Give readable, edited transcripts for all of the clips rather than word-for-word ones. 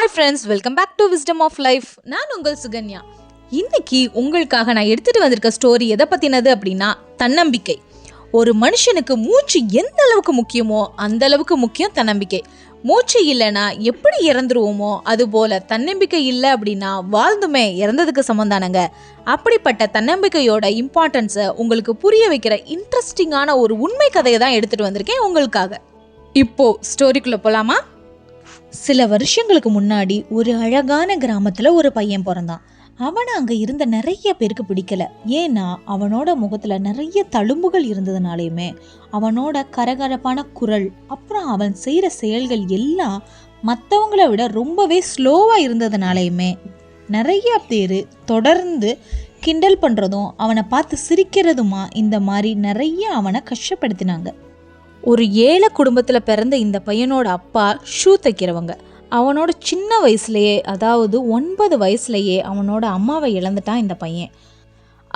Hi friends, welcome back to wisdom of life. நான் உங்கள் சுகன்யா. இன்னைக்கு உங்களுக்காக நான் எடுத்துகிட்டு வந்திருக்க ஸ்டோரி எதை பற்றினது அப்படின்னா தன்னம்பிக்கை. ஒரு மனுஷனுக்கு மூச்சு எந்த அளவுக்கு முக்கியமோ அந்த அளவுக்கு முக்கியம் தன்னம்பிக்கை. மூச்சு இல்லைன்னா எப்படி இறந்துருவோமோ அதுபோல் தன்னம்பிக்கை இல்லை அப்படின்னா வாழ்ந்துமே இறந்ததுக்கு சமந்தானங்க. அப்படிப்பட்ட தன்னம்பிக்கையோட இம்பார்ட்டன்ஸை உங்களுக்கு புரிய வைக்கிற இன்ட்ரெஸ்டிங்கான ஒரு உண்மை கதையை தான் எடுத்துகிட்டு வந்திருக்கேன் உங்களுக்காக. இப்போது ஸ்டோரிக்குள்ளே போகலாமா? சில வருஷங்களுக்கு முன்னாடி ஒரு அழகான கிராமத்தில் ஒரு பையன் பிறந்தான். அவனை அங்கே இருந்த நிறைய பேருக்கு பிடிக்கல. ஏன்னா அவனோட முகத்தில் நிறைய தழும்புகள் இருந்ததுனாலையுமே, அவனோட கரகரப்பான குரல், அப்புறம் அவன் செய்கிற செயல்கள் எல்லாம் மற்றவங்கள விட ரொம்பவே ஸ்லோவாக இருந்ததுனாலையுமே நிறைய பேர் தொடர்ந்து கிண்டல் பண்ணுறதும் அவனை பார்த்து சிரிக்கிறதுமா இந்த மாதிரி நிறைய அவனை கஷ்டப்படுத்தினாங்க. ஒரு ஏழை குடும்பத்தில் பிறந்த இந்த பையனோட அப்பா ஷூ தைக்கிறவங்க. அவனோட சின்ன வயசுலேயே, அதாவது 9 வயசுலேயே அவனோட அம்மாவை இழந்துட்டான் இந்த பையன்.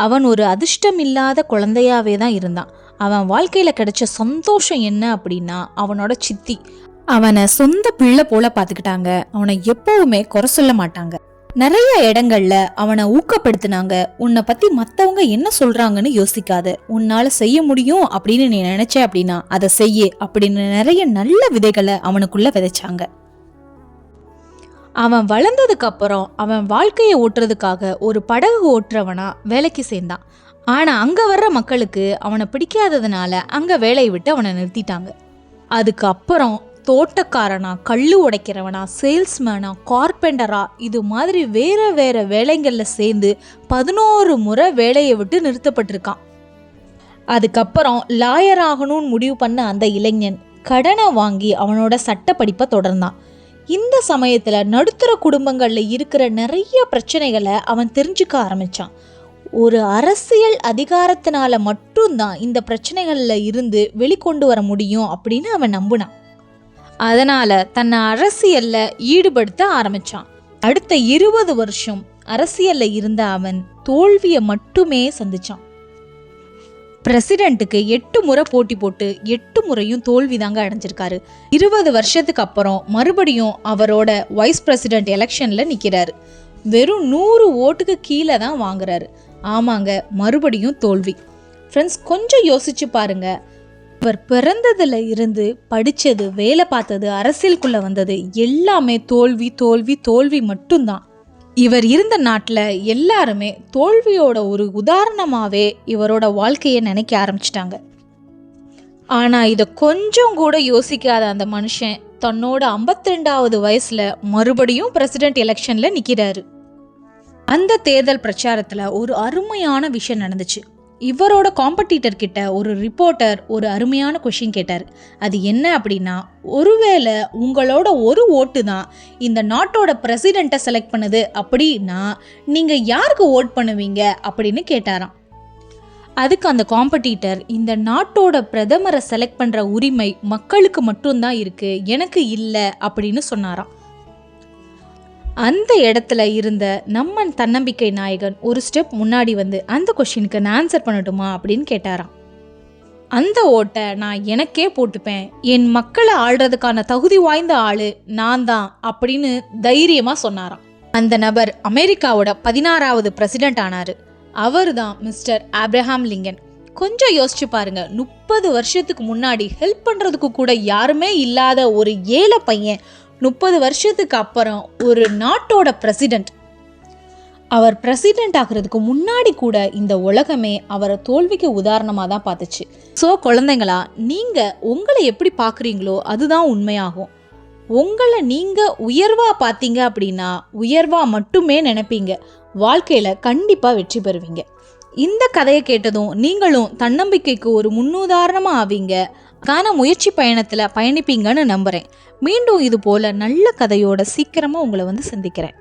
அவன் ஒரு அதிர்ஷ்டம் இல்லாத குழந்தையாவே தான் இருந்தான். அவன் வாழ்க்கையில் கிடைச்ச சந்தோஷம் என்ன அப்படின்னா, அவனோட சித்தி அவனை சொந்த பிள்ளை போல பார்த்துக்கிட்டாங்க. அவனை எப்பவுமே குறை சொல்ல மாட்டாங்க. நிறைய இடங்கள்ல அவனை ஊக்கப்படுத்தினாங்க. உன்னை பத்தி மற்றவங்க என்ன சொல்றாங்கன்னு யோசிக்காத, உன்னால செய்ய முடியும் அப்படின்னு நீ நினைச்ச அப்படின்னா அதை செய்ய அப்படின்னு நிறைய நல்ல விதைகளை அவனுக்குள்ள விதைச்சாங்க. அவன் வளர்ந்ததுக்கு அப்புறம் அவன் வாழ்க்கையை ஓட்டுறதுக்காக ஒரு படகு ஓட்டுறவனா வேலைக்கு சேர்ந்தான். ஆனா அங்க வர்ற மக்களுக்கு அவனை பிடிக்காததுனால அங்க வேலையை விட்டு அவனை நிறுத்திட்டாங்க. அதுக்கு அப்புறம் தோட்டக்காரனா, கல்லு உடைக்கிறவனா, சேல்ஸ்மேனா, கார்பெண்டரா, இது மாதிரி வேற வேற வேலைங்களில் சேர்ந்து 11 முறை வேலையை விட்டு நிறுத்தப்பட்டிருக்கான். அதுக்கப்புறம் லாயர் ஆகணும்னு முடிவு பண்ண அந்த இளைஞன் கடனை வாங்கி அவனோட சட்ட படிப்பை தொடர்ந்தான். இந்த சமயத்தில் நடுத்தர குடும்பங்களில் இருக்கிற நிறைய பிரச்சனைகளை அவன் தெரிஞ்சுக்க ஆரம்பித்தான். ஒரு அரசியல் அதிகாரத்தினால மட்டும்தான் இந்த பிரச்சனைகளில் இருந்து வெளிக்கொண்டு வர முடியும் அப்படின்னு அவன் நம்பினான். அதனால தன்னை அரசியல்ல ஈடுபடுத்த ஆரம்பிச்சான். அடுத்த 20 வருஷம் அரசியல்ல இருந்த அவன் தோல்வியை மட்டுமே சந்திச்சான். பிரசிடென்ட்டுக்கு 8 முறை போட்டி போட்டு 8 முறையும் தோல்வி தாங்க அடைஞ்சிருக்காரு. 20 வருஷத்துக்கு அப்புறம் மறுபடியும் அவரோட வைஸ் பிரசிடென்ட் எலெக்ஷன்ல நிக்கிறாரு. வெறும் 100 ஓட்டுக்கு கீழே தான் வாங்குறாரு. ஆமாங்க, மறுபடியும் தோல்வி. ஃப்ரெண்ட்ஸ், கொஞ்சம் யோசிச்சு பாருங்க. இவர் பிறந்ததுல இருந்து படித்தது, வேலை பார்த்தது, அரசியலுக்குள்ள வந்தது எல்லாமே தோல்வி தோல்வி தோல்வி மட்டும்தான். இவர் இருந்த நாட்டில் எல்லாருமே தோல்வியோட ஒரு உதாரணமாகவே இவரோட வாழ்க்கையை நினைக்க ஆரம்பிச்சிட்டாங்க. ஆனால் இதை கொஞ்சம் கூட யோசிக்காத அந்த மனுஷன் தன்னோட 52வது வயசில் மறுபடியும் பிரசிடென்ட் எலெக்ஷனில் நிற்கிறாரு. அந்த தேர்தல் பிரச்சாரத்தில் ஒரு அருமையான விஷயம் நடந்துச்சு. இவரோட காம்படிட்டர் கிட்ட ஒரு ரிப்போர்ட்டர் ஒரு அருமையான கொஷின் கேட்டார். அது என்ன அப்படின்னா, ஒருவேளை உங்களோட ஒரு ஓட்டு தான் இந்த நாட்டோட பிரசிடெண்ட்டை செலக்ட் பண்ணுது அப்படின்னா நீங்கள் யாருக்கு ஓட் பண்ணுவீங்க அப்படின்னு கேட்டாராம். அதுக்கு அந்த காம்படிட்டர், இந்த நாட்டோட பிரதமரை செலக்ட் பண்ணுற உரிமை மக்களுக்கு மட்டும்தான் இருக்கு, எனக்கு இல்லை அப்படின்னு சொன்னாராம். அந்த இடத்துல இருந்த நம்ம தன்னம்பிக்கை நாயகன் ஒரு ஸ்டெப் முன்னாடி வந்து அந்த கொஸ்டினுக்கு நான் ஆன்சர் பண்ணட்டுமா அப்படின்னு கேட்டாராம். அந்த ஓட்டை நான் எனக்கே போட்டுப்பேன், என் மக்களை ஆள்றதுக்கான தகுதி வாய்ந்த ஆளு நான் தான் அப்படின்னு தைரியமாக சொன்னாராம். அந்த நபர் அமெரிக்காவோட 16வது பிரசிடென்ட் ஆனாரு. அவர் தான் மிஸ்டர் ஆப்ரஹாம் லிங்கன். கொஞ்சம் யோசிச்சு பாருங்க, 30 வருஷத்துக்கு முன்னாடி ஹெல்ப் பண்ணுறதுக்கு கூட யாருமே இல்லாத ஒரு ஏழை பையன் 30 வருஷத்துக்கு அப்புறம் ஒரு நாட்டோட பிரசிடென்ட். அவர் பிரசிடென்ட் ஆகிறதுக்கு முன்னாடி கூட இந்த உலகமே அவரை தோல்விக்கு உதாரணமாக தான் பார்த்துச்சு. ஸோ குழந்தைங்களா, நீங்கள் உங்களை எப்படி பார்க்குறீங்களோ அதுதான் உண்மையாகும். உங்களை நீங்கள் உயர்வாக பார்த்தீங்க அப்படின்னா உயர்வாக மட்டுமே நினைப்பீங்க, வாழ்க்கையில் கண்டிப்பாக வெற்றி பெறுவீங்க. இந்த கதையை கேட்டதும் நீங்களும் தன்னம்பிக்கைக்கு ஒரு முன்னுதாரணமாக ஆவீங்க, முயற்சி பயணத்தில் பயணிப்பீங்கன்னு நம்புகிறேன். மீண்டும் இது போல் நல்ல கதையோட சீக்கிரமாக உங்களை வந்து சந்திக்கிறேன்.